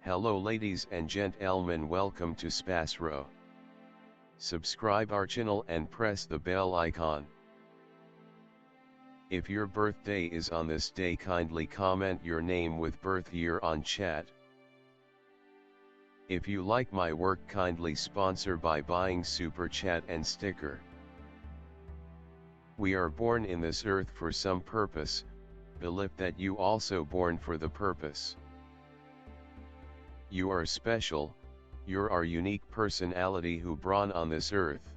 Hello ladies and gentlemen, welcome to SPASRO. Subscribe our channel and press the bell icon. If your birthday is on this day, kindly comment your name with birth year on chat. If you like my work, kindly sponsor by buying super chat and sticker. We are born in this earth for some purpose, believe that you also born for the purpose. You are special, you're our unique personality who born on this earth.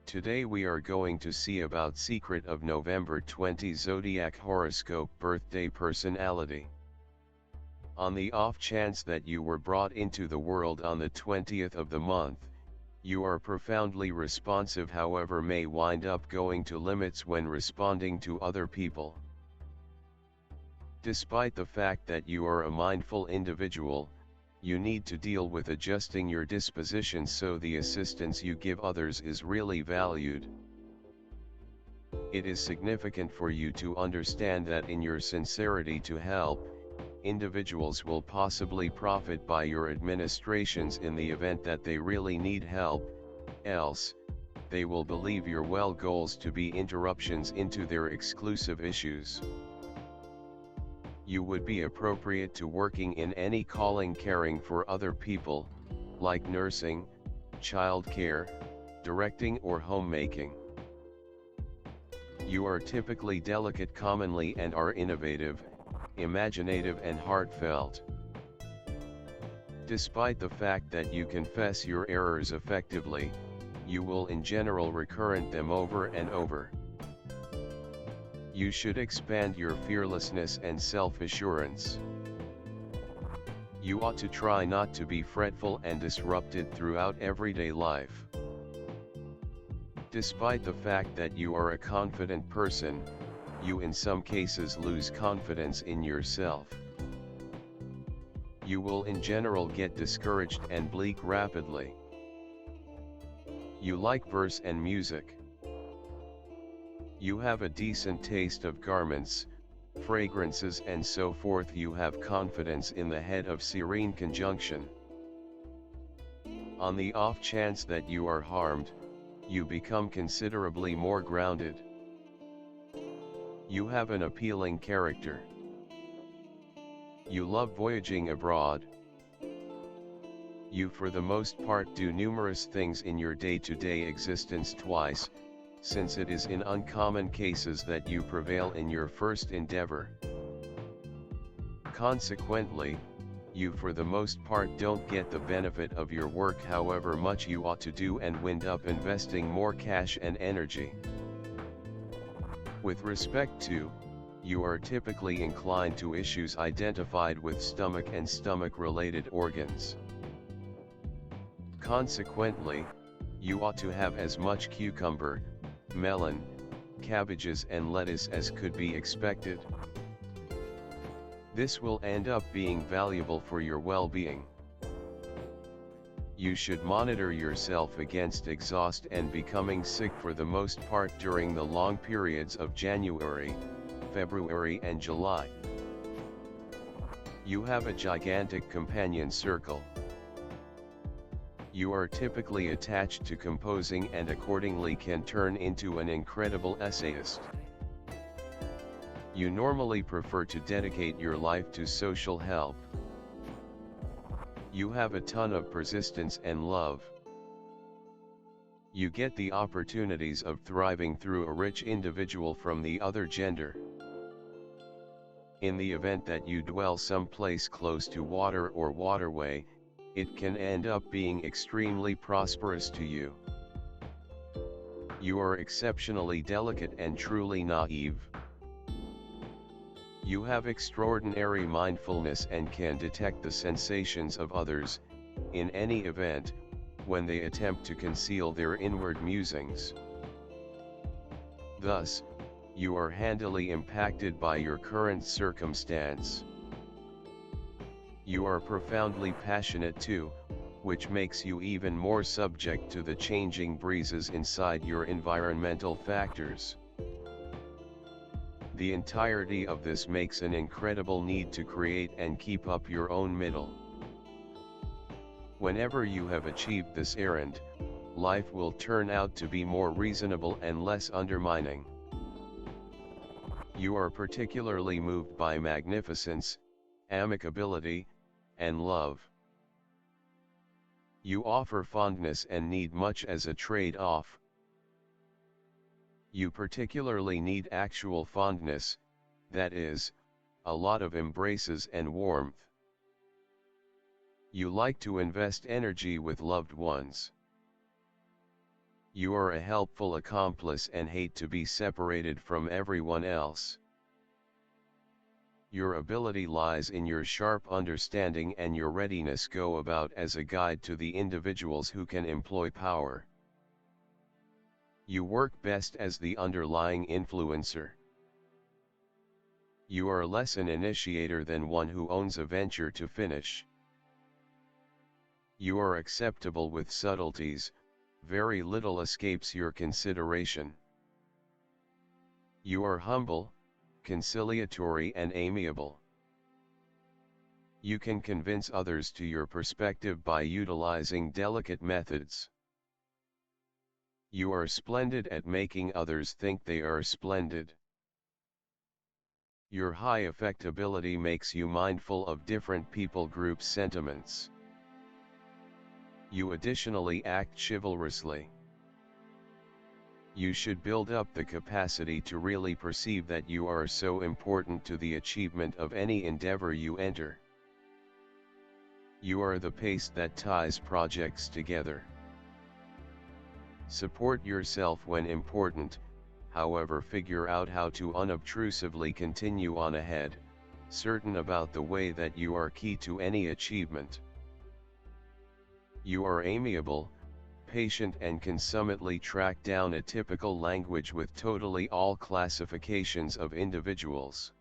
Today we are going to see about secret of November 20 Zodiac horoscope birthday personality. On the off chance that you were brought into the world on the 20th of the month, you are profoundly responsive, however may wind up going to limits when responding to other people. Despite the fact that you are a mindful individual, you need to deal with adjusting your disposition so the assistance you give others is really valued. It is significant for you to understand that in your sincerity to help, individuals will possibly profit by your administrations in the event that they really need help, else, they will believe your well goals to be interruptions into their exclusive issues. You would be appropriate to working in any calling caring for other people, like nursing, child care, directing or homemaking. You are typically delicate commonly and are innovative, imaginative and heartfelt. Despite the fact that you confess your errors effectively, you will in general recurrent them over and over. You should expand your fearlessness and self-assurance. You ought to try not to be fretful and disrupted throughout everyday life. Despite the fact that you are a confident person, you in some cases lose confidence in yourself. You will in general get discouraged and bleak rapidly. You like verse and music. You have a decent taste of garments, fragrances and so forth. You have confidence in the head of serene conjunction. On the off chance that you are harmed, you become considerably more grounded. You have an appealing character. You love voyaging abroad. You for the most part do numerous things in your day-to-day existence twice, since it is in uncommon cases that you prevail in your first endeavor. Consequently, you for the most part don't get the benefit of your work however much you ought to do and wind up investing more cash and energy. With respect to, you are typically inclined to issues identified with stomach and stomach-related organs. Consequently, you ought to have as much cucumber, melon, cabbages and lettuce as could be expected. This will end up being valuable for your well-being. You should monitor yourself against exhaust and becoming sick for the most part during the long periods of January, February and July. You have a gigantic companion circle. You are typically attached to composing and accordingly can turn into an incredible essayist. You normally prefer to dedicate your life to social help. You have a ton of persistence and love. You get the opportunities of thriving through a rich individual from the other gender. In the event that you dwell someplace close to water or waterway, it can end up being extremely prosperous to you. You are exceptionally delicate and truly naive. You have extraordinary mindfulness and can detect the sensations of others, in any event, when they attempt to conceal their inward musings. Thus, you are handily impacted by your current circumstance. You are profoundly passionate too, which makes you even more subject to the changing breezes inside your environmental factors. The entirety of this makes an incredible need to create and keep up your own middle. Whenever you have achieved this errand, life will turn out to be more reasonable and less undermining. You are particularly moved by magnificence, amicability, and love. You offer fondness and need much as a trade-off. You particularly need actual fondness, that is, a lot of embraces and warmth. You like to invest energy with loved ones. You are a helpful accomplice and hate to be separated from everyone else. Your ability lies in your sharp understanding and your readiness go about as a guide to the individuals who can employ power. You work best as the underlying influencer. You are less an initiator than one who owns a venture to finish. You are acceptable with subtleties, very little escapes your consideration. You are humble, conciliatory and amiable. You can convince others to your perspective by utilizing delicate methods. You are splendid at making others think they are splendid. Your high affectability makes you mindful of different people groups' sentiments. You additionally act chivalrously. You should build up the capacity to really perceive that you are so important to the achievement of any endeavor you enter. You are the pace that ties projects together. Support yourself when important, however figure out how to unobtrusively continue on ahead, certain about the way that you are key to any achievement. You are amiable, patient and can summitely track down a typical language with totally all classifications of individuals.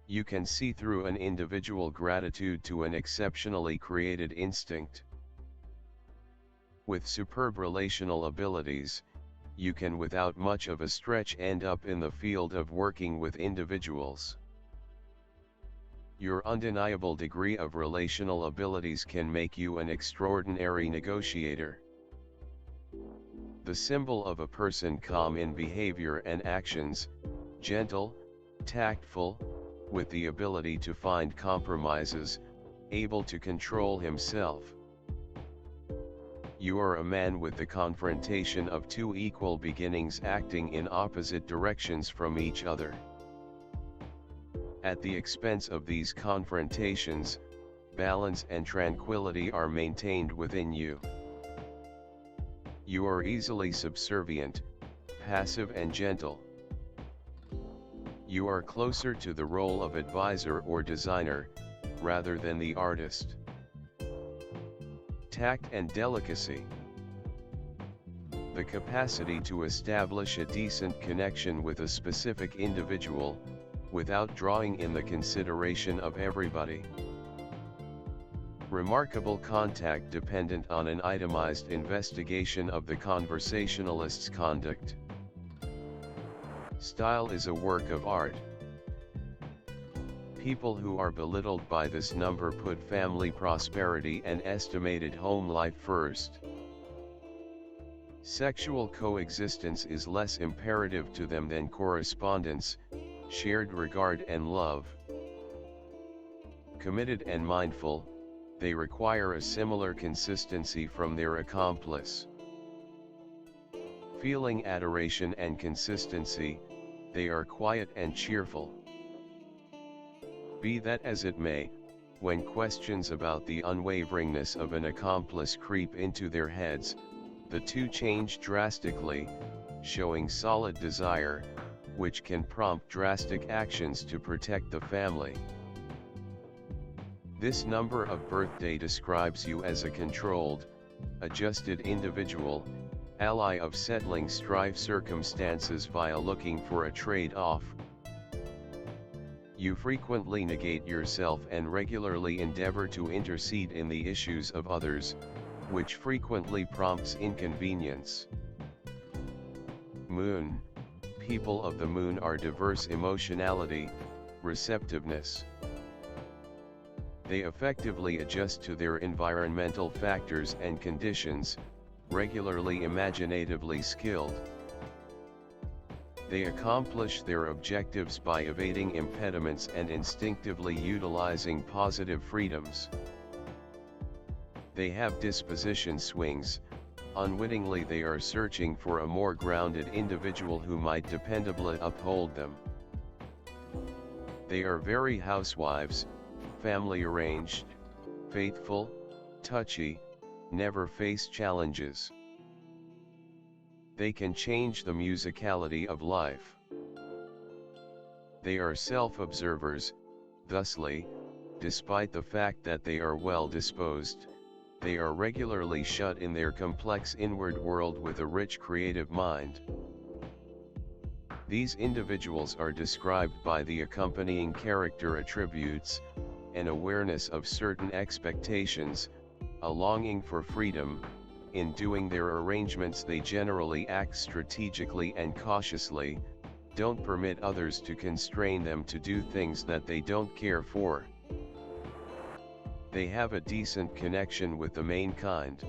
You can see through an individual gratitude to an exceptionally created instinct. With superb relational abilities, you can without much of a stretch end up in the field of working with individuals. Your undeniable degree of relational abilities can make you an extraordinary negotiator. The symbol of a person calm in behavior and actions, gentle, tactful, with the ability to find compromises, able to control himself. You are a man with the confrontation of two equal beginnings acting in opposite directions from each other. At the expense of these confrontations, balance and tranquility are maintained within you. You are easily subservient, passive and gentle. You are closer to the role of advisor or designer, rather than the artist. Tact and delicacy. The capacity to establish a decent connection with a specific individual, without drawing in the consideration of everybody. Remarkable contact dependent on an itemized investigation of the conversationalist's conduct. Style is a work of art. People who are belittled by this number put family prosperity and estimated home life first. Sexual coexistence is less imperative to them than correspondence, shared regard and love. Committed and mindful, they require a similar consistency from their accomplice. Feeling adoration and consistency, they are quiet and cheerful. Be that as it may, when questions about the unwaveringness of an accomplice creep into their heads, the two change drastically, showing solid desire, which can prompt drastic actions to protect the family. This number of birthday describes you as a controlled, adjusted individual, ally of settling strife circumstances via looking for a trade-off. You frequently negate yourself and regularly endeavor to intercede in the issues of others, which frequently prompts inconvenience. Moon, people of the moon are diverse emotionality, receptiveness. They effectively adjust to their environmental factors and conditions, regularly imaginatively skilled. They accomplish their objectives by evading impediments and instinctively utilizing positive freedoms. They have disposition swings. Unwittingly they are searching for a more grounded individual who might dependably uphold them. They are very housewives, family arranged, faithful, touchy, never face challenges. They can change the musicality of life. They are self-observers, thusly, despite the fact that they are well disposed, they are regularly shut in their complex inward world with a rich creative mind. These individuals are described by the accompanying character attributes: an awareness of certain expectations, a longing for freedom. In doing their arrangements they generally act strategically and cautiously, don't permit others to constrain them to do things that they don't care for. They have a decent connection with the mankind.